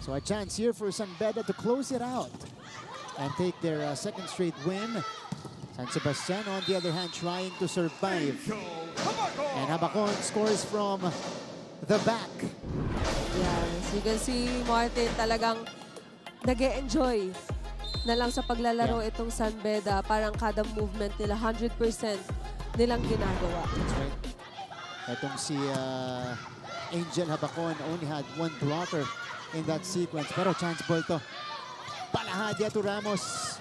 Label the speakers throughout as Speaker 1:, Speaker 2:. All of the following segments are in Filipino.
Speaker 1: So a chance here for San Beda to close it out and take their second straight win. San Sebastian, on the other hand, trying to survive. And Habacon scores from the back.
Speaker 2: Yes, you can see Martin talagang nag-e-enjoy na lang sa paglalaro itong San Beda. Parang kada movement nila, 100% nilang ginagawa.
Speaker 1: That's right. Itong si Angel Habacon only had one blocker in that sequence. Pero chance ball to. Palahadia to Ramos.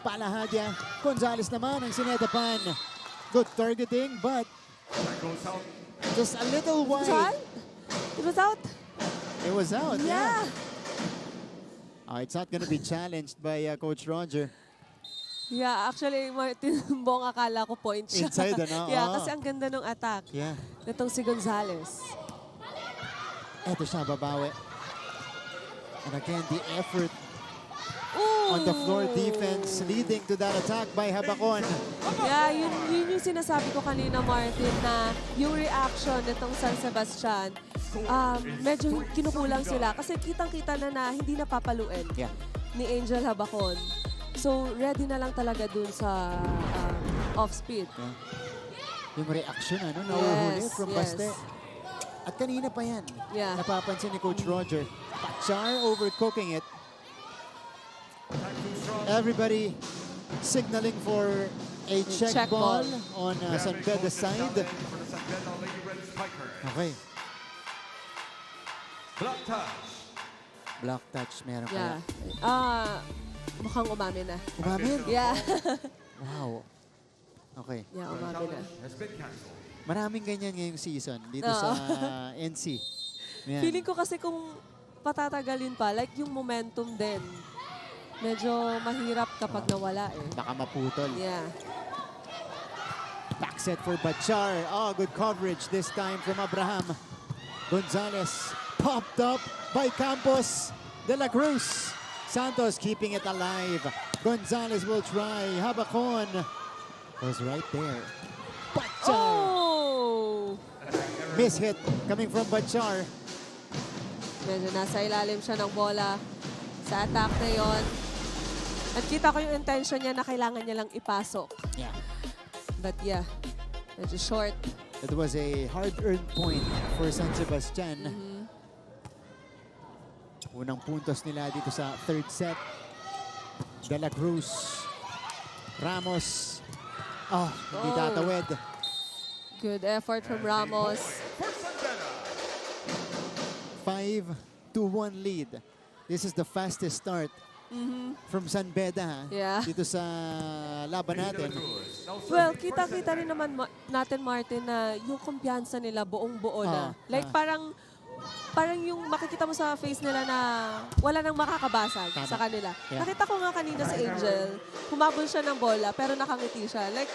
Speaker 1: Palahadia. Gonzales naman ang sinetapan. Good targeting, but just a little wide.
Speaker 2: It was out?
Speaker 1: It was out,
Speaker 2: Yeah.
Speaker 1: It's not gonna be challenged by Coach Roger.
Speaker 2: Yeah, actually, Martin Bong, akala ko point siya.
Speaker 1: Inside, ano?
Speaker 2: Yeah, kasi ang ganda ng attack.
Speaker 1: Yeah.
Speaker 2: Itong si Gonzales.
Speaker 1: Eto siya, babawi. And again, the effort
Speaker 2: Ooh.
Speaker 1: on the floor defense leading to that attack by Habacon.
Speaker 2: Yeah, yun yung sinasabi ko kanina, Martin, na yung reaction nitong San Sebastian, medyo kinukulang sila. Kasi kitang-kita na hindi napapaluin ni Angel Habacon. So, ready na lang talaga dun sa off-speed.
Speaker 1: Yeah. Yung reaction, nauhuli from Baste. At kanina pa yan, napapansin ni Coach Roger. Pachar overcooking it. Everybody signaling for a check ball on San Beda's side. Okay. Block touch, meron kaya.
Speaker 2: Mukhang umamin na.
Speaker 1: Umamin?
Speaker 2: Yeah.
Speaker 1: Wow. Okay.
Speaker 2: Yeah, umamin na.
Speaker 1: Maraming ganyan ngayong season dito sa NC. Yan.
Speaker 2: Feeling ko kasi kung patatagalin pa, like yung momentum din, medyo mahirap kapag nawala eh.
Speaker 1: Baka maputol.
Speaker 2: Yeah.
Speaker 1: Back set for Bachar. Oh, good coverage this time from Abraham. Gonzales popped up by Campos de la Cruz. Santos keeping it alive. Gonzales will try. Habacon was right there. Bachar!
Speaker 2: Oh!
Speaker 1: Miss hit coming from Bachar.
Speaker 2: Medyo nasa ilalim siya ng bola sa attack na yon. At kita ko yung intention niya na kailangan niya lang ipasok.
Speaker 1: Yeah.
Speaker 2: But yeah, medyo short.
Speaker 1: It was a hard-earned point for San Sebastian. Unang puntos nila dito sa third set. De la Cruz. Ramos. Oh, hindi tatawid.
Speaker 2: Good effort from Ramos.
Speaker 1: 5-1 lead. This is the fastest start from San Beda dito sa laban natin.
Speaker 2: Well, kita-kita rin naman natin, Martin, na yung kumpiyansa nila buong-buo na. Like parang yung makikita mo sa face nila na wala nang makakabasag sa kanila. Nakita ko nga kanina si Angel, humabol siya ng bola pero nakangiti siya. Like,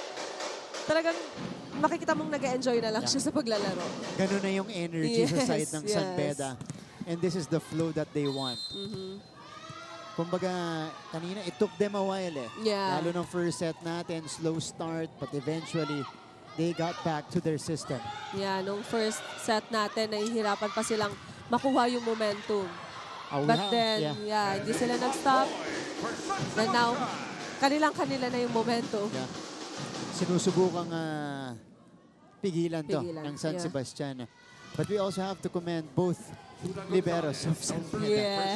Speaker 2: talagang makikita mong nag-enjoy na lang siya sa paglalaro.
Speaker 1: Ganun na yung energy sa side ng San Beda. And this is the flow that they want. Kumbaga, kanina, it took them a while eh.
Speaker 2: Yeah.
Speaker 1: Lalo ng first set natin, slow start, but eventually, they got back to their system.
Speaker 2: Yeah, nung first set natin, nahihirapan pa silang makuha yung momentum. But then, hindi sila nag-stop. And now, kanilang-kanila na yung momentum.
Speaker 1: Yeah. Sinusubukang pigilan to ng San Sebastian. But we also have to commend both liberos of San Beda.
Speaker 2: Yeah.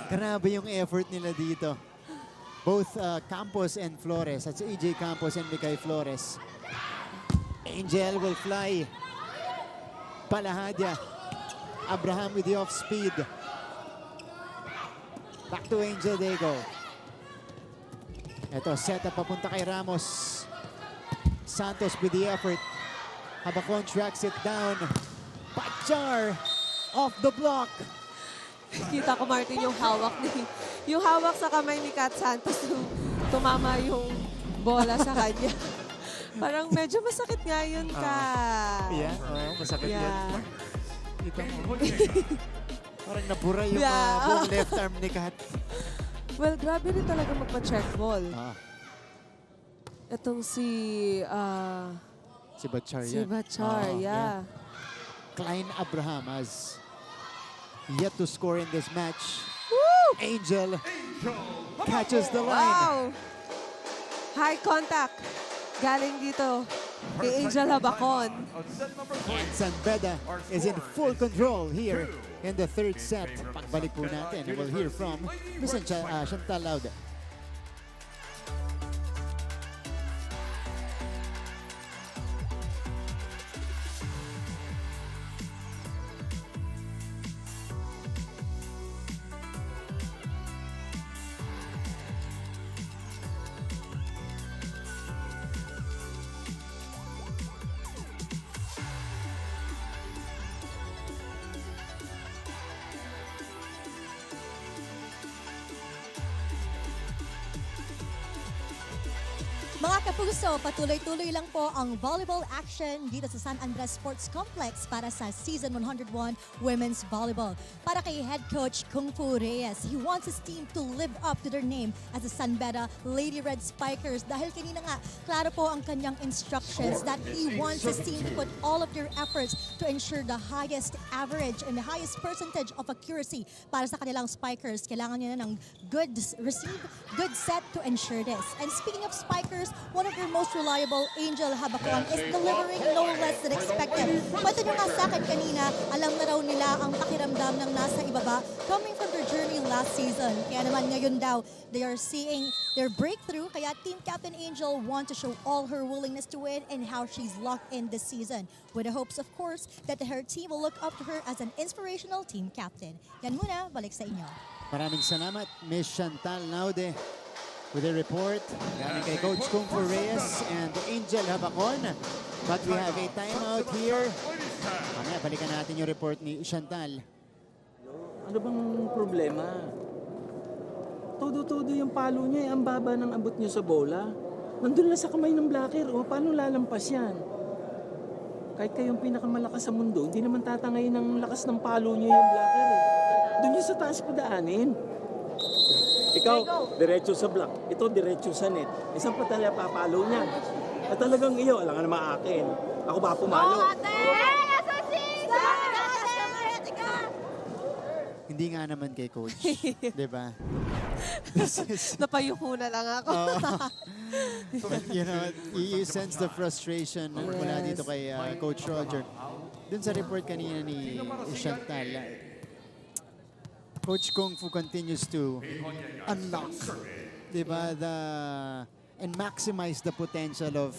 Speaker 1: Grabe yung effort nila dito. Both Campos and Flores. That's AJ Campos and Mikay Flores. Angel will fly. Palahadia. Abraham with the off-speed. Back to Angel, they go. Ito, set up papunta kay Ramos. Santos with the effort. Habacon tracks it down. Bachar off the block.
Speaker 2: Kita ko, Martin, yung hawak sa kamay ni Kat Santos nung tumama yung bola sa kanya. Parang medyo masakit nga yun, Kat.
Speaker 1: Masakit yan. Kita mo. Parang nabura yung buong left arm ni Kat.
Speaker 2: Well, grabe rin talaga magpa-check ball. Itong si
Speaker 1: Bachar
Speaker 2: Si Bachar,
Speaker 1: Klein Abraham as yet to score in this match.
Speaker 2: Woo!
Speaker 1: Angel catches the line.
Speaker 2: Wow! High contact. Galing dito kay Angel Habacon.
Speaker 1: And San Beda is in full control here in the third set. Pagbalik po natin, we'll hear from Miss Chantal Laude.
Speaker 3: Mga kapuso, patuloy-tuloy lang po ang volleyball action dito sa San Andres Sports Complex para sa Season 101 Women's Volleyball. Para kay Head Coach Kung Fu Reyes, he wants his team to live up to their name as the San Beda Lady Red Spikers dahil kanina nga, klaro po ang kanyang instructions that he wants his team to put all of their efforts to ensure the highest average and the highest percentage of accuracy para sa kanilang Spikers. Kailangan nila ng good receive, good set to ensure this. And speaking of Spikers, one of their most reliable, Angel Habacon, is delivering no less than expected. Kwento nyo nga sa akin kanina, alam na raw nila ang pakiramdam ng nasa ibaba coming from their journey last season. Kaya naman ngayon daw, they are seeing their breakthrough. Kaya Team Captain Angel want to show all her willingness to win and how she's locked in this season. With the hopes, of course, that her team will look up to her as an inspirational team captain. Yan muna, balik sa inyo.
Speaker 1: Maraming salamat, Miss Chantal Laude, with a report galing kay Coach Kung Fu Reyes and Angel Habacon. But we have a timeout here. Mamaya, balikan natin yung report ni Chantal.
Speaker 4: Ano bang problema? Todo-todo yung palo niya, ang baba ng abot niyo sa bola. Nandun lang sa kamay ng blocker, o paano lalampas yan? Kahit kayong pinakamalakas sa mundo, hindi naman tatangay ng lakas ng palo niyo yung blocker eh. Doon niyo sa taas padaanin. Ikaw, diretso sa block. Ito, diretso sa net. Isang pa talaga papalo niya. At talagang iyo, alam nga naman akin. Ako ba pumalo?
Speaker 1: Hindi nga naman kay Coach. Di ba? This is,
Speaker 2: Napayuko na lang ako.
Speaker 1: you know, you sense the frustration mula dito kay Coach Roger. Dun sa report kanina ni Chantal, Coach Kung Fu continues to unlock, di ba, and maximize the potential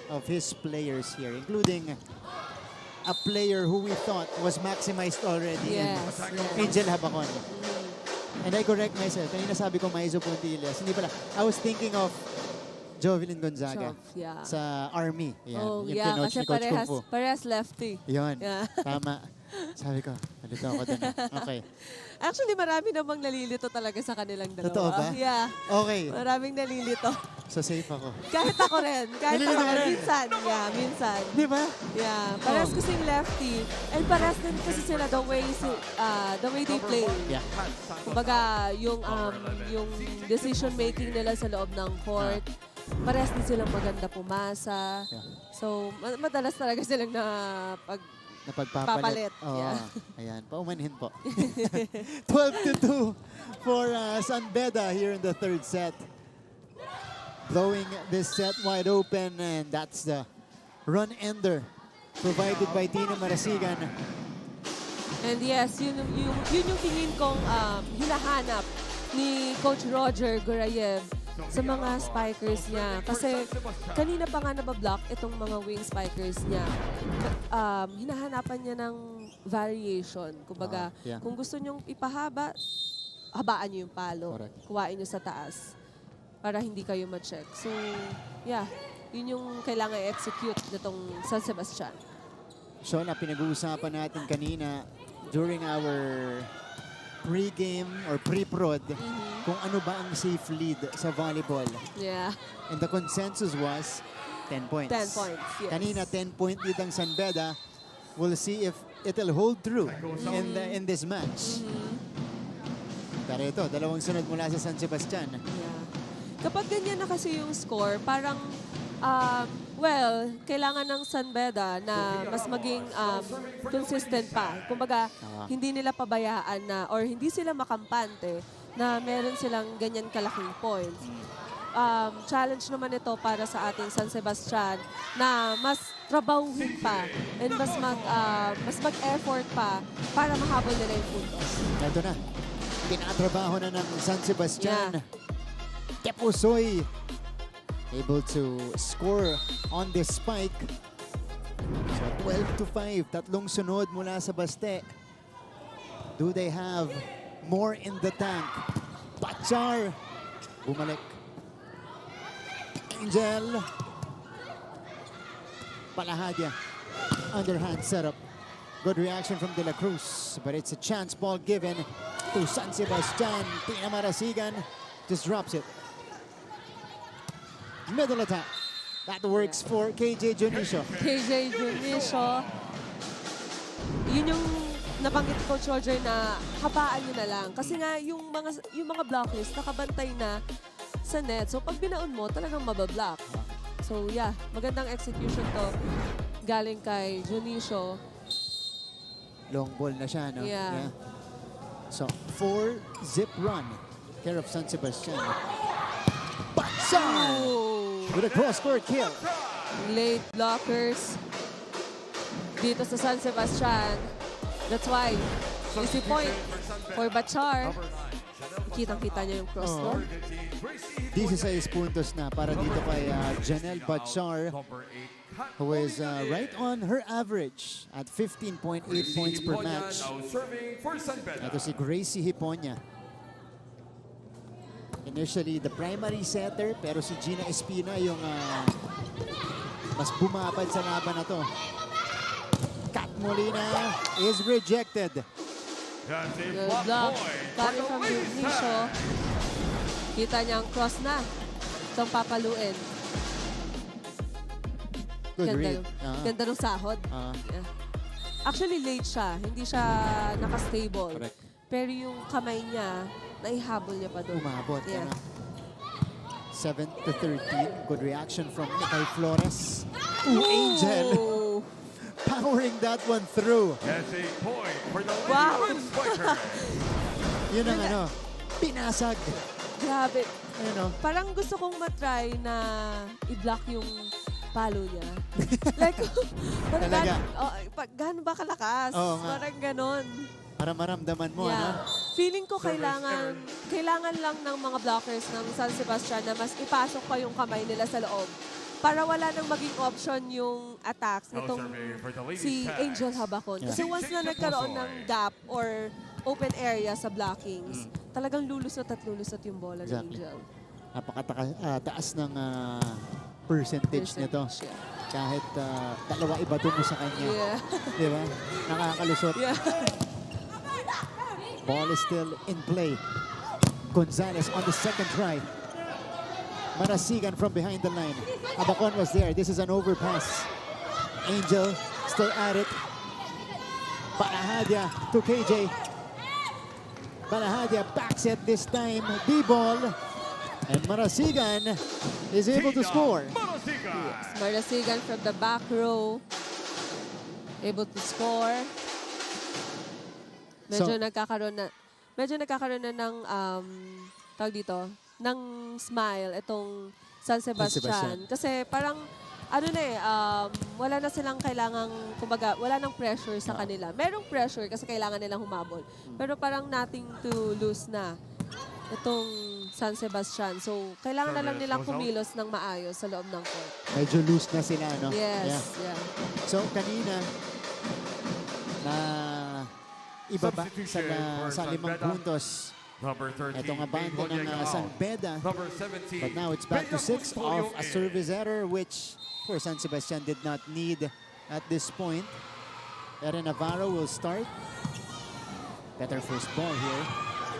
Speaker 1: of his players here, including a player who we thought was maximized already,
Speaker 2: Yes,
Speaker 1: in
Speaker 2: yes.
Speaker 1: Angel Habacon. And I correct myself. Kanina sabi ko Maizo Puntillas. Hindi pala. I was thinking of Jovelyn Gonzaga
Speaker 2: Yeah.
Speaker 1: sa Army. Yan,
Speaker 2: Oh,
Speaker 1: yung
Speaker 2: yeah,
Speaker 1: kinoach
Speaker 2: kasi
Speaker 1: ni Coach Kung Fu.
Speaker 2: parehas lefty.
Speaker 1: Yun.
Speaker 2: Yeah.
Speaker 1: Tama. Sabi ko, nalito ako dun. Okay.
Speaker 2: Actually, marami namang nalilito talaga sa kanilang dalawa.
Speaker 1: Totoo ba?
Speaker 2: Yeah.
Speaker 1: Okay.
Speaker 2: Maraming nalilito.
Speaker 1: So safe ako.
Speaker 2: Kahit ako rin. Kahit
Speaker 1: Nalilito
Speaker 2: ako
Speaker 1: ka
Speaker 2: rin.
Speaker 1: rin?
Speaker 2: Minsan. Yeah, minsan.
Speaker 1: Di ba?
Speaker 2: Yeah. Parehas kasing lefty. And parehas din kasi sila the way they play.
Speaker 1: Yeah.
Speaker 2: Kumbaga, yung decision making nila sa loob ng court, parehas din silang maganda pumasa.
Speaker 1: Yeah.
Speaker 2: So, madalas talaga silang
Speaker 1: Napagpapalit.
Speaker 2: Papalit.
Speaker 1: Oo.
Speaker 2: Yeah.
Speaker 1: Ayan. Paumanhin po. 12-2 for San Beda here in the third set. Blowing this set wide open, and that's the run-ender provided by Tina Marasigan.
Speaker 2: And yes, yun yung tingin kong hinahanap ni Coach Roger Gurayev sa mga spikers niya. Kasi kanina pa nga nabablock itong mga wing spikers niya. Hinahanapan niya ng variation. Kumbaga,
Speaker 1: Yeah.
Speaker 2: kung gusto niyong ipahaba, habaan niyo yung palo.
Speaker 1: Correct.
Speaker 2: Kuhain niyo sa taas para hindi kayo ma-check. So, yeah, yun yung kailangan i-execute nitong San Sebastian.
Speaker 1: So, na pinag-uusapan natin kanina during our pre-game or pre-prod kung ano ba ang safe lead sa volleyball.
Speaker 2: Yeah.
Speaker 1: And the consensus was 10 points.
Speaker 2: 10 points, yes.
Speaker 1: Kanina, 10-point lead ang San Beda. We'll see if it'll hold true in this match. Pero ito, dalawang sunod mula sa San Sebastian.
Speaker 2: Yeah. Kapag ganyan na kasi yung score, parang Well, kailangan ng San Beda na mas maging consistent pa. Kumbaga, hindi nila pabayaan na or hindi sila makampante na meron silang ganyan kalaking points. Challenge naman ito para sa ating San Sebastian na mas trabahuhin pa and mas mag-effort pa para mahabol nila yung puntos.
Speaker 1: Ito na. Tinatrabaho na ng San Sebastian. Tepusoy able to score on this spike. So 12-5, tatlong sunod mula sa Baste. Do they have more in the tank? Bachar, bumalik. Angel. Palahadia, underhand setup. Good reaction from De La Cruz, but it's a chance ball given to San Sebastian. Tina Marasigan just drops it. Middle attack. That works for KJ Junicio.
Speaker 2: KJ Junicio, yun yung nabanggit ko, Coach Roger, na habaan nyo na lang. Kasi nga, yung mga blockers, nakabantay na sa net. So, pag binaon mo, talagang mabablock. So, yeah, magandang execution to galing kay Junicio.
Speaker 1: Long ball na siya, no?
Speaker 2: Yeah.
Speaker 1: So, 4-zip run. Care of San Sebastian. Bachar! With a cross-court kill.
Speaker 2: Late blockers dito sa San Sebastian. That's why, easy point for Bachar. Kitang-kita niya yung cross-court.
Speaker 1: 16 puntos na para dito kay Janelle Bachar, who is right on her average at 15.8 points per match. Ito si Gracie Hiponia. Initially, the primary setter, pero si Gina Espina yung mas bumabad sa laban na to. Kat Molina is rejected.
Speaker 2: Good block. Coming from Junicio. Kita niya ang cross na. Itong papaluin.
Speaker 1: Good read.
Speaker 2: Ganda ng sahod. Yeah. Actually, late siya. Hindi siya nakastable.
Speaker 1: Correct.
Speaker 2: Pero yung kamay niya, naihabol niya pa doon.
Speaker 1: Umabot.
Speaker 2: Yeah.
Speaker 1: 7-13. Good reaction from Mikay Flores. Ooh, Angel.
Speaker 2: Ooh.
Speaker 1: Powering that one through.
Speaker 5: That's a point for the
Speaker 2: Wow.
Speaker 5: Lady Spikers.
Speaker 1: Yun ang ano, pinasag.
Speaker 2: Grabe.
Speaker 1: Ano,
Speaker 2: Parang gusto kong matry na i-block yung palo niya. Like,
Speaker 1: Talaga?
Speaker 2: gano'n ba kalakas?
Speaker 1: Oo nga.
Speaker 2: Parang ganon.
Speaker 1: para maramdaman mo,
Speaker 2: Yeah.
Speaker 1: ano?
Speaker 2: Feeling ko kailangan lang ng mga blockers ng San Sebastian na mas ipasok pa yung kamay nila sa loob para wala nang maging option yung attacks nitong si Angel Habacon.
Speaker 1: Yeah.
Speaker 2: Kasi once na nagkaroon ng gap or open area sa blockings, talagang lulusot at lulusot yung bola
Speaker 1: Exactly.
Speaker 2: ni Angel.
Speaker 1: Napakataas ng percentage nito.
Speaker 2: Yeah.
Speaker 1: Kahit dalawa ibato mo sa kanya.
Speaker 2: Yeah.
Speaker 1: Di ba? Nakakalusot.
Speaker 2: Yeah.
Speaker 1: Ball is still in play. Gonzalez on the second try. Marasigan from behind the line. Abacon was there. This is an overpass. Angel still at it. Palahadia to KJ. Palahadia backs it this time. D-ball. And Marasigan is able to score.
Speaker 2: Marasigan from the back row. Able to score. Medyo nagkakaroon na ng tawag dito, ng smile itong San Sebastian. Kasi parang wala na silang kailangang, kumbaga, wala nang pressure sa kanila. Merong pressure kasi kailangan nilang humabol. Pero parang nothing to lose na itong San Sebastian. So, kailangan na lang nilang kumilos ng maayos sa loob ng court.
Speaker 1: Medyo loose na sila, no?
Speaker 2: Yes, yeah.
Speaker 1: So, kanina, na ibaba sa 5 puntos. Itong abante ng San Beda. But now it's back to 6 off a service error, which for San Sebastian did not need at this point. Eren Navarro will start. Better first ball here.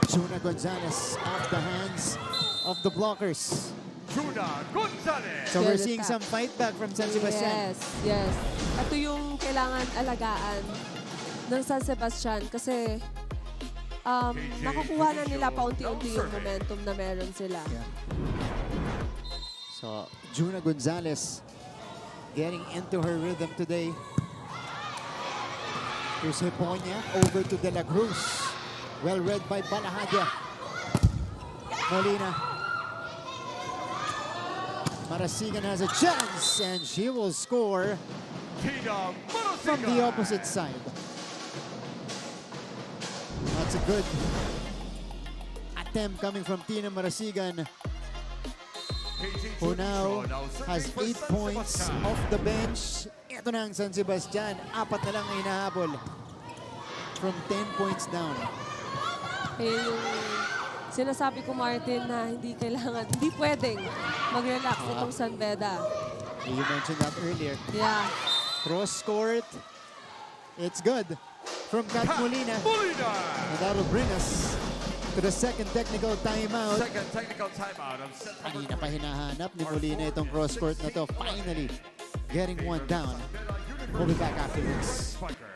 Speaker 1: Juna Gonzalez off the hands of the blockers.
Speaker 5: Juna Gonzalez.
Speaker 1: So we're seeing some fight back from San Sebastian.
Speaker 2: Yes. Ito yung kailangan alagaan ng San Sebastian kasi makukuha na nila paunti-unti yung momentum na meron sila.
Speaker 1: Yeah. So, Juna Gonzalez getting into her rhythm today. Here's Hiponia over to De La Cruz. Well read by Balahadia. Molina. Marasigan has a chance and she will score
Speaker 5: Tina
Speaker 1: from the opposite side. That's a good attempt coming from Tina Marasigan, who now has 8 points off the bench. Ito na ang San Sebastian. 4 na lang ang hinahabol from 10 points down.
Speaker 2: Eh, yung sinasabi ko, Martin, na hindi pwedeng mag-relax itong San Beda.
Speaker 1: You mentioned that earlier.
Speaker 2: Yeah.
Speaker 1: Cross court. It's good from Kat Molina.
Speaker 5: Molina.
Speaker 1: And that'll bring us to the second technical timeout.
Speaker 5: Second technical timeout of set number
Speaker 1: Kanina pa hinahanap ni Molina itong cross court na to. Finally, getting one down. We'll be back after this.
Speaker 5: Spikers.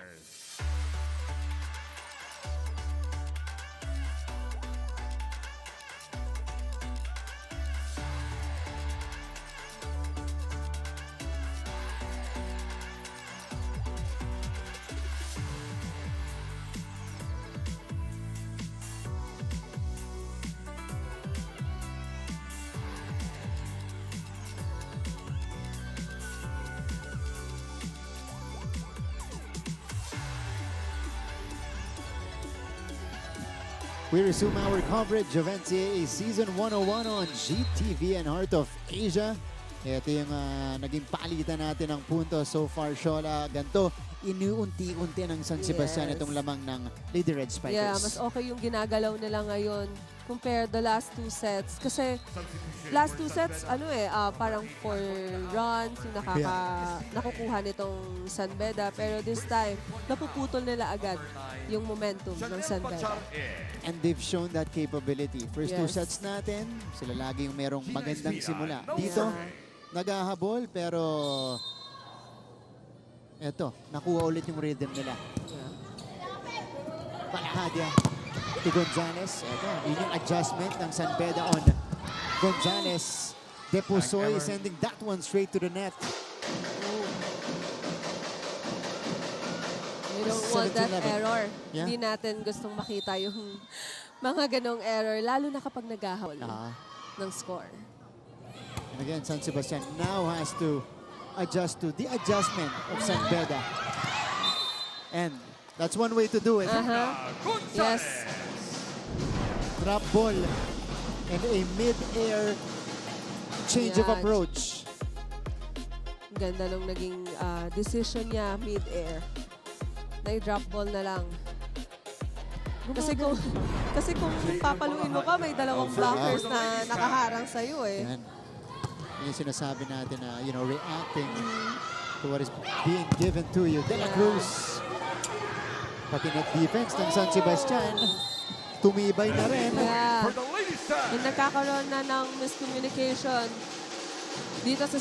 Speaker 1: We resume our coverage of NCAA Season 101 on GTV and Heart of Asia. Ito yung naging palitan natin ng punto so far, Shola. Ganto, inuunti-unti ng San Sebastian
Speaker 2: Yes.
Speaker 1: itong lamang ng Lady Red Spikers.
Speaker 2: Yeah, mas okay yung ginagalaw nila ngayon compared the last 2 sets. Kasi last 2 sets, parang 4 runs yung nakukuha nitong San Beda. Pero this time, napuputol nila agad yung momentum ng San Beda.
Speaker 1: And they've shown that capability. First 2
Speaker 2: Yes.
Speaker 1: sets natin, sila lagi yung merong magandang simula. Dito, naghahabol pero eto, nakuha ulit yung rhythm nila.
Speaker 2: Yeah.
Speaker 1: Balahadia to Gonzalez. Ito, yun yung adjustment ng San Beda on Gonzalez. Depusoy sending that one straight to the net.
Speaker 2: We don't want that
Speaker 1: 17-11.
Speaker 2: error.
Speaker 1: Yeah.
Speaker 2: Hindi natin gustong makita yung mga ganong error, lalo na kapag naghahawal ng score.
Speaker 1: And again, San Sebastian now has to adjust to the adjustment of San Beda. And that's one way to do it.
Speaker 2: Yes.
Speaker 1: Drop ball and a mid-air change of
Speaker 2: Yan.
Speaker 1: approach.
Speaker 2: Ganda nung naging decision niya mid-air. Na-drop ball na lang. Kasi kung papaluin mo ka, may dalawang blockers na nakaharang sa'yo eh.
Speaker 1: Yan. Yung sinasabi natin na, reacting to what is being given to you. De La Cruz. Pati net defense ng San Sebastian, tumibay na rin.
Speaker 2: Yeah.
Speaker 5: For the ladies tag.
Speaker 2: Yung nagkakaroon na ng miscommunication dito sa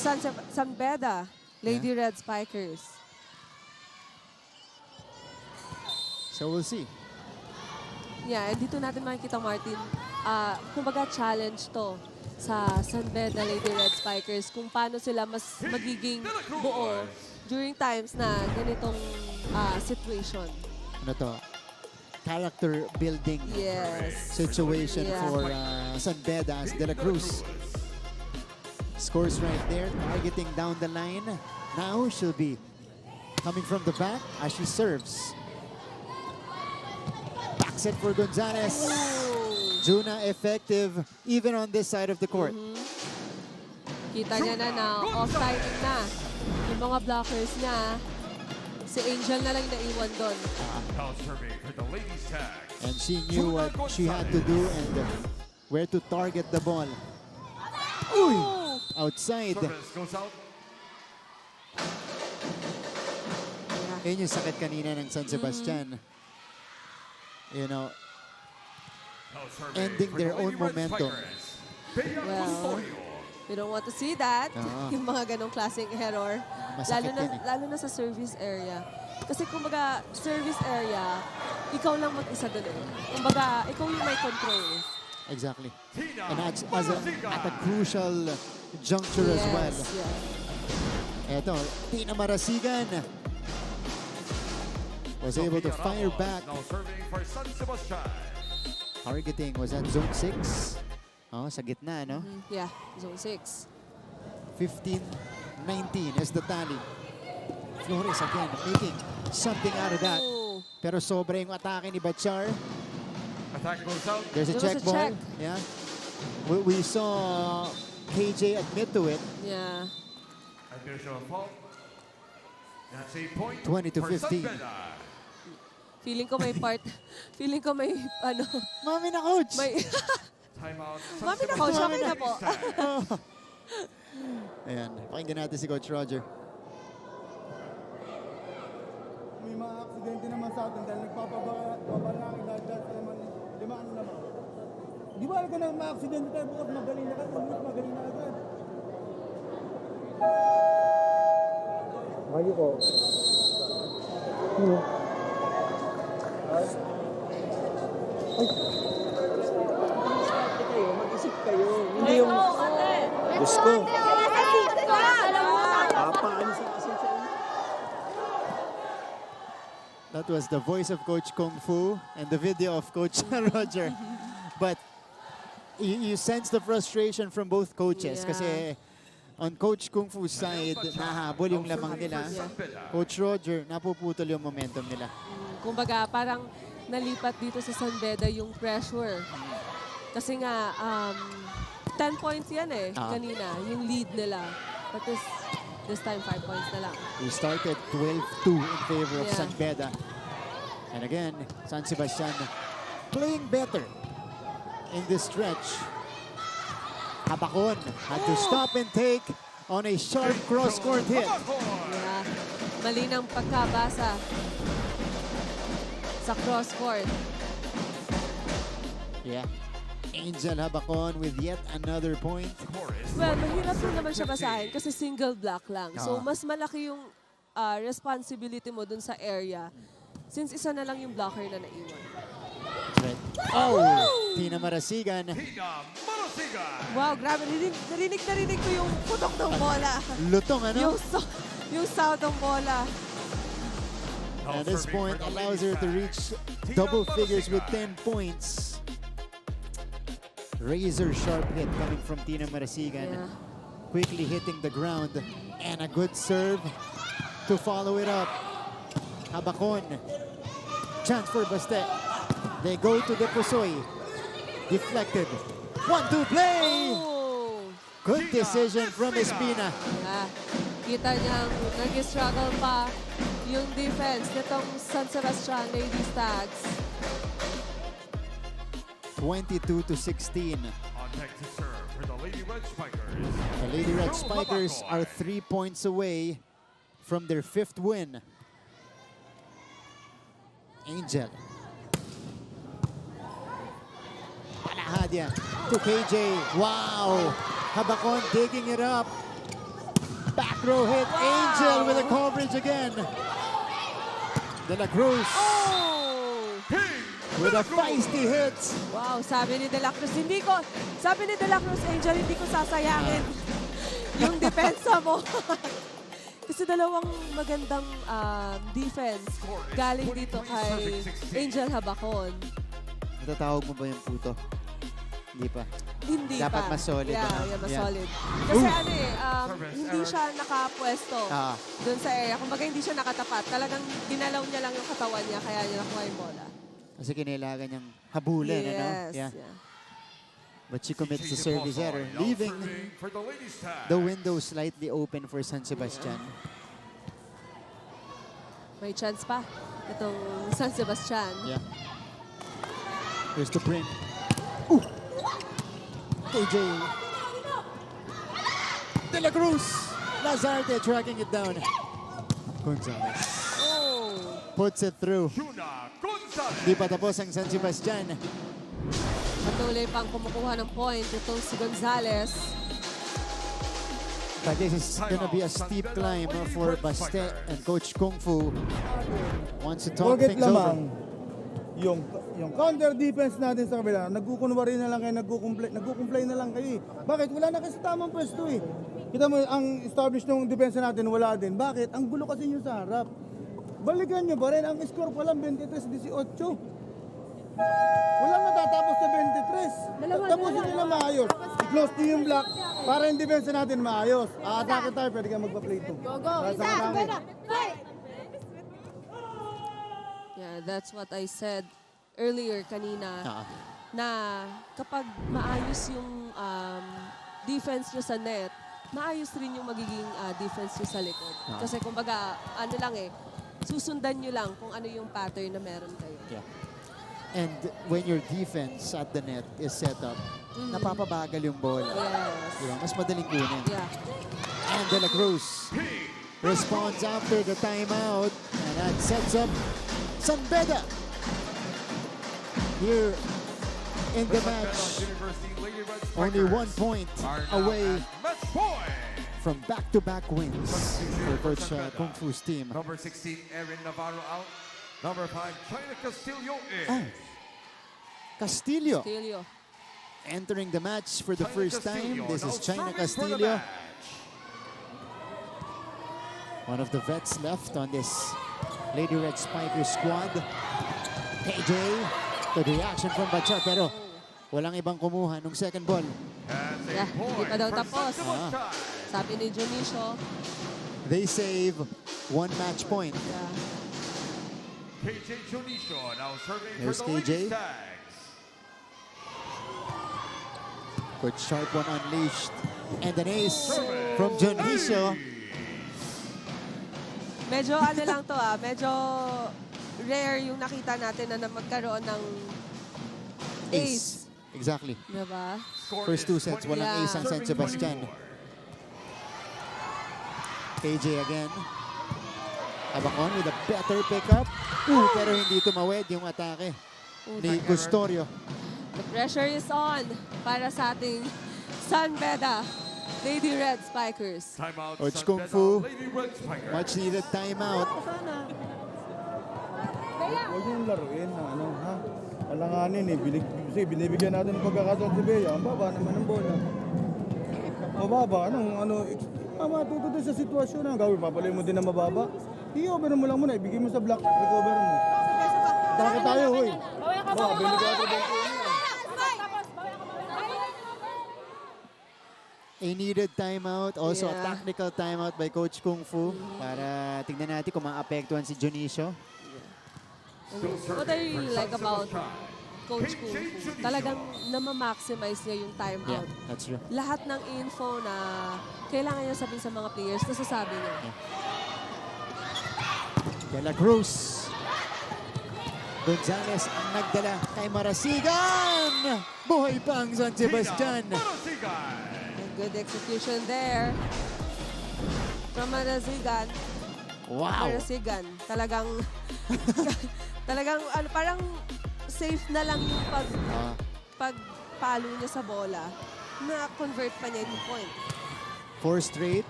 Speaker 2: San Beda, Lady Red Spikers.
Speaker 1: So we'll see.
Speaker 2: Yeah, and dito natin makikita, Martin, kumbaga challenge to sa San Beda Lady Red Spikers kung paano sila mas magiging buo during times na ganitong situation.
Speaker 1: Ano to? Character building
Speaker 2: Yes.
Speaker 1: situation
Speaker 2: Yeah.
Speaker 1: for San Beda as De La Cruz. Scores right there, targeting down the line. Now she'll be coming from the back as she serves. Back set for Gonzalez. Juna effective even on this side of the court.
Speaker 2: Kita niya na off-timing na. Yung mga blockers niya, si Angel na lang naiwan doon.
Speaker 5: Now serving for the ladies tag.
Speaker 1: And she knew what she had to do and where to target the ball. Uy! Outside.
Speaker 5: Service goes out.
Speaker 1: Yun yung sakit kanina ng San Sebastian.
Speaker 5: Now serving
Speaker 1: Ending
Speaker 5: for
Speaker 1: their
Speaker 5: the
Speaker 1: own
Speaker 5: Lady Red
Speaker 1: momentum.
Speaker 5: Spikers. Bea
Speaker 2: Well,
Speaker 5: Custodio.
Speaker 2: we don't want to see that.
Speaker 1: Oo.
Speaker 2: Yung mga ganong klaseng error.
Speaker 1: Masakit yan eh.
Speaker 2: Lalo na sa service area. Kasi kumbaga, service area, ikaw lang mag-isa doon eh. Kumbaga, ikaw yung may control.
Speaker 1: Exactly.
Speaker 5: Tina
Speaker 1: And at a
Speaker 5: Marasigan.
Speaker 1: crucial juncture as well.
Speaker 2: Yes.
Speaker 1: Eto, Tina Marasigan was able to fire back.
Speaker 5: Now serving for San Sebastian.
Speaker 1: Targeting was at zone 6. Oh, sa gitna, no?
Speaker 2: Yeah, zone 6.
Speaker 1: 15-19 is the tally. Flores again making something out of that.
Speaker 2: Oh,
Speaker 1: Pero sobra yung atake ni Bachar.
Speaker 5: Attack goes out.
Speaker 1: There's a
Speaker 2: There
Speaker 1: check
Speaker 2: was a
Speaker 1: ball.
Speaker 2: check.
Speaker 1: Yeah. We saw KJ admit to it.
Speaker 2: yeah.
Speaker 5: Additional fault. That's a point
Speaker 1: 20 to
Speaker 5: for
Speaker 1: 15.
Speaker 5: San Beda.
Speaker 2: Feeling ko may part, feeling ko may, ano,
Speaker 1: Mami na, coach!
Speaker 2: may,
Speaker 5: Timeout. San
Speaker 2: Mami na,
Speaker 5: Sebastian
Speaker 2: coach. Mami na
Speaker 5: ladies
Speaker 2: po.
Speaker 5: tag.
Speaker 1: Ayan, pakinggan natin si Coach Roger.
Speaker 6: May mga aksidente naman sa atin dahil nagpapabalangin dahil sa naman limaan naman. Di ba ka na ma-aksidente tayo bukas magaling na agad, bukas magaling na agad. Bayo ko.
Speaker 4: Mag-isip kayo. Hindi yung... Diyos ko. Papaano sa kasi sa inyo?
Speaker 1: That was the voice of Coach Kung Fu and the video of Coach Roger. But you sense the frustration from both coaches
Speaker 2: Yeah.
Speaker 1: kasi on Coach Kung Fu's side, nahabol yung lamang nila. Coach Roger, napuputol yung momentum nila.
Speaker 2: kumbaga, parang nalipat dito sa San Beda yung pressure. Kasi nga, 10 points yan eh, kanina, yung lead nila. But this time, 5 points na lang.
Speaker 1: We started 12-2 in favor of
Speaker 2: Yeah.
Speaker 1: San Beda. And again, San Sebastian playing better in this stretch. Habakon had to stop and take on a sharp cross-court hit.
Speaker 2: Yeah. Mali ng pagkabasa sa cross-court.
Speaker 1: Yeah. Angel Habakon with yet another point.
Speaker 2: Well, mahirap din naman siya basahin kasi single block lang. So, mas malaki yung responsibility mo dun sa area since isa na lang yung blocker na naiwan.
Speaker 1: Right. Oh! Tina Marasigan.
Speaker 5: Tina Marasigan.
Speaker 2: Wow, grabe. Narinig ko yung putok ng bola.
Speaker 1: Lutong, ano?
Speaker 2: Yung sound ng bola.
Speaker 1: At this point, allows her to reach double figures with 10 points. Razor sharp hit coming from Tina Marasigan.
Speaker 2: Yeah.
Speaker 1: Quickly hitting the ground. And a good serve to follow it up. Habakon. Chance for Baste. They go to the Pusoy. Deflected. 1-2 play!
Speaker 2: Oh!
Speaker 1: Good decision from Espina.
Speaker 2: Yeah. Kita niyang nag-struggle pa yung defense nitong San Sebastian Ladies Tags.
Speaker 1: 22 to 16.
Speaker 5: On deck to serve for the Lady Red Spikers.
Speaker 1: The Lady Red
Speaker 5: Joe
Speaker 1: Spikers
Speaker 5: Habacoy.
Speaker 1: are 3 points away from their 5th win. Angel. Palahadia to KJ. Wow! Habakon digging it up. Back row hit. Angel with a coverage again. De La Cruz
Speaker 2: Oh!
Speaker 1: with a feisty hit.
Speaker 2: Wow, sabi ni De La Cruz, sabi ni De La Cruz, Angel, hindi ko sasayangin yung depensa mo. Kasi dalawang magandang defense galing dito kay Angel Habakon.
Speaker 1: Natatawag mo ba yung puto? Hindi pa.
Speaker 2: Hindi
Speaker 1: Dapat
Speaker 2: pa.
Speaker 1: mas solid,
Speaker 2: Yeah,
Speaker 1: ano?
Speaker 2: yeah, mas
Speaker 1: Yeah.
Speaker 2: solid. Kasi
Speaker 1: Ooh.
Speaker 2: ano eh, hindi siya nakapwesto dun sa area. Kumbaga hindi siya nakatapat. Talagang ginalaw niya lang yung katawan niya, kaya niya nakuha yung bola.
Speaker 1: Kasi kinailangan niyang habulin, ano?
Speaker 2: Yes,
Speaker 1: Yeah. But she commits the service error,
Speaker 5: Now
Speaker 1: leaving
Speaker 5: serving for the ladies tag.
Speaker 1: the window slightly open for San Sebastian.
Speaker 2: May chance pa itong San Sebastian.
Speaker 1: Yeah. Here's the bring. Ooh! KJ. De La Cruz. Lazarte tracking it down. Gonzalez
Speaker 2: Oh!
Speaker 1: puts it through.
Speaker 5: Yuna Gonzalez.
Speaker 1: Di pa tapos ang San Sebastian.
Speaker 2: Patuloy pang kumukuha ng point itong si Gonzalez.
Speaker 1: But this is gonna be a steep climb for Baste and Coach Kung Fu wants to talk
Speaker 6: Forget
Speaker 1: things over.
Speaker 6: lamang, yung counter defense natin sa kabila, nagkukunwari na lang kayo, nagkukumplay na lang kayo. Bakit? Wala na kasi tamang pwesto eh. Kita mo, ang established ng depensa natin, wala din. Bakit? Ang gulo kasi nyo sa harap. Balikan nyo ba rin? Ang score pa lang 23-18. Walang natatapos sa 23. Tapusin nyo na maayos. I-close nyo yung block para yung depensa natin maayos. Aatake tayo, pwede ka magpa-play 2.
Speaker 2: Yeah, that's what I said earlier kanina. Na kapag maayos yung defense nyo sa net, maayos rin yung magiging defense nyo sa likod. Kasi kumbaga, ano lang susundan nyo lang kung ano yung pattern na meron kayo.
Speaker 1: Yeah. And when your defense at the net is set up, napapabagal yung bola.
Speaker 2: Yes.
Speaker 1: Diba? Mas madaling kunin.
Speaker 2: Yeah.
Speaker 1: And De La Cruz responds after the timeout. And that sets up San Beda here in the match.
Speaker 5: University Lady Red
Speaker 1: Only
Speaker 5: Spikers
Speaker 1: 1 point
Speaker 5: are now
Speaker 1: away
Speaker 5: at match point.
Speaker 1: from back-to-back wins for Coach Kung Fu's team.
Speaker 5: Number 16, Erin Navarro out. Number 5, China Castillo in.
Speaker 1: Oh, Castillo
Speaker 2: Castillo.
Speaker 1: entering the match for the
Speaker 5: China
Speaker 1: first
Speaker 5: Castillo
Speaker 1: time. This
Speaker 5: now
Speaker 1: is China
Speaker 5: serving for the
Speaker 1: Castillo,
Speaker 5: match.
Speaker 1: one of the vets left on this Lady Red Spikers squad. KJ, good reaction from Bachar, pero walang ibang kumuha nung second ball.
Speaker 5: And a
Speaker 2: Yeah, hindi
Speaker 5: point
Speaker 2: pa daw
Speaker 5: for
Speaker 2: tapos.
Speaker 5: San Sebastian.
Speaker 2: Sabi ni Junicio.
Speaker 1: They save 1 match point.
Speaker 2: Yeah.
Speaker 5: KJ Junicio now serving
Speaker 1: There's
Speaker 5: for the
Speaker 1: KJ.
Speaker 5: Lady Stags.
Speaker 1: Good sharp one unleashed. And an ace from Junicio.
Speaker 2: Medyo ano lang to medyo rare yung nakita natin na magkaroon ng ace.
Speaker 1: Exactly.
Speaker 2: Diba?
Speaker 5: Score
Speaker 1: First
Speaker 5: is
Speaker 1: 2 sets, walang
Speaker 5: 20,
Speaker 1: ace ang San
Speaker 5: serving
Speaker 1: Sebastian.
Speaker 5: 24.
Speaker 1: KJ again. Abacon with a better pickup. Pero hindi tumawid yung atake ni Custodio.
Speaker 2: The pressure is on para sa ating San Beda Lady Red Spikers.
Speaker 5: Timeout.
Speaker 1: Coach
Speaker 5: San
Speaker 1: Kung
Speaker 5: Beda
Speaker 1: Fu.
Speaker 5: Lady Red Spikers.
Speaker 1: Much needed timeout.
Speaker 6: Huwag yung laruin na ano, ha? Alanganin binibigyan natin ng pagkakataon si Bea. Ang baba naman ng bola. Mababa, matuto din sa sitwasyon na gawin. Papalay mo din na mababa. I-over mo lang muna, ibigay mo sa block, recover mo. Daka tayo, hoy. Bili ka ito
Speaker 1: A needed timeout. Also a
Speaker 2: Yeah.
Speaker 1: technical timeout by Coach Kung Fu. Para tignan natin kung maapektuhan si Junicio.
Speaker 5: Still
Speaker 2: What I
Speaker 5: serving for
Speaker 2: really like
Speaker 5: San
Speaker 2: about
Speaker 5: Sebastian.
Speaker 2: Coach Kung Fu, talagang namamaximize niya yung
Speaker 1: Yeah,
Speaker 2: timeout.
Speaker 1: that's true.
Speaker 2: Lahat ng info na kailangan niya sabihin sa mga players, nasasabi niya.
Speaker 1: De La Cruz. Gonzales ang nagdala kay Marasigan. Buhay pa ang San Sebastian.
Speaker 5: Tina Marasigan.
Speaker 2: Good execution there. From Marasigan.
Speaker 1: Wow.
Speaker 2: Marasigan. Talagang, parang safe na lang yung pagpalo niya sa bola. Na-convert pa niya yung point.
Speaker 1: 4 straight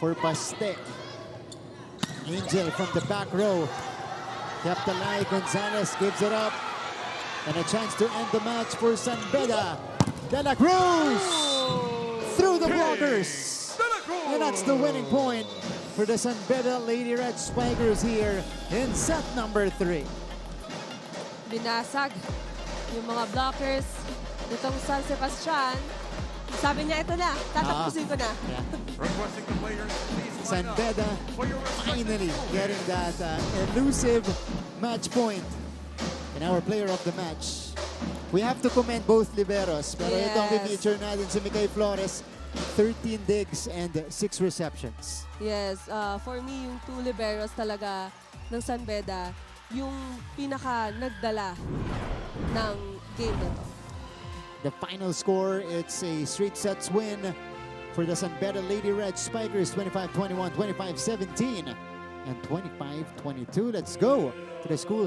Speaker 1: for Paste. Angel from the back row. Kept alive. Gonzales gives it up. And a chance to end the match for San Beda. De La Cruz through the blockers.
Speaker 5: De La Cruz.
Speaker 1: And that's the winning point for the San Beda Lady Red Spikers here in set number 3.
Speaker 2: Binasag yung mga blockers nitong San Sebastian. Sabi niya, ito na, tatapusin ko na.
Speaker 5: Requesting the players, please
Speaker 1: San
Speaker 5: line up
Speaker 1: Beda
Speaker 5: for your respective
Speaker 1: finally
Speaker 5: opponents.
Speaker 1: getting that elusive match point. And our player of the match. We have to commend both liberos. Pero itong
Speaker 2: Yes.
Speaker 1: feature natin si Mikay Flores, 13 digs and 6 receptions.
Speaker 2: Yes, for me, yung 2 liberos talaga ng San Beda, yung pinaka nagdala ng game na to.
Speaker 1: The final score, it's a straight sets win for the San Beda Lady Red Spikers, 25-21, 25-17, and 25-22. Let's go to the school.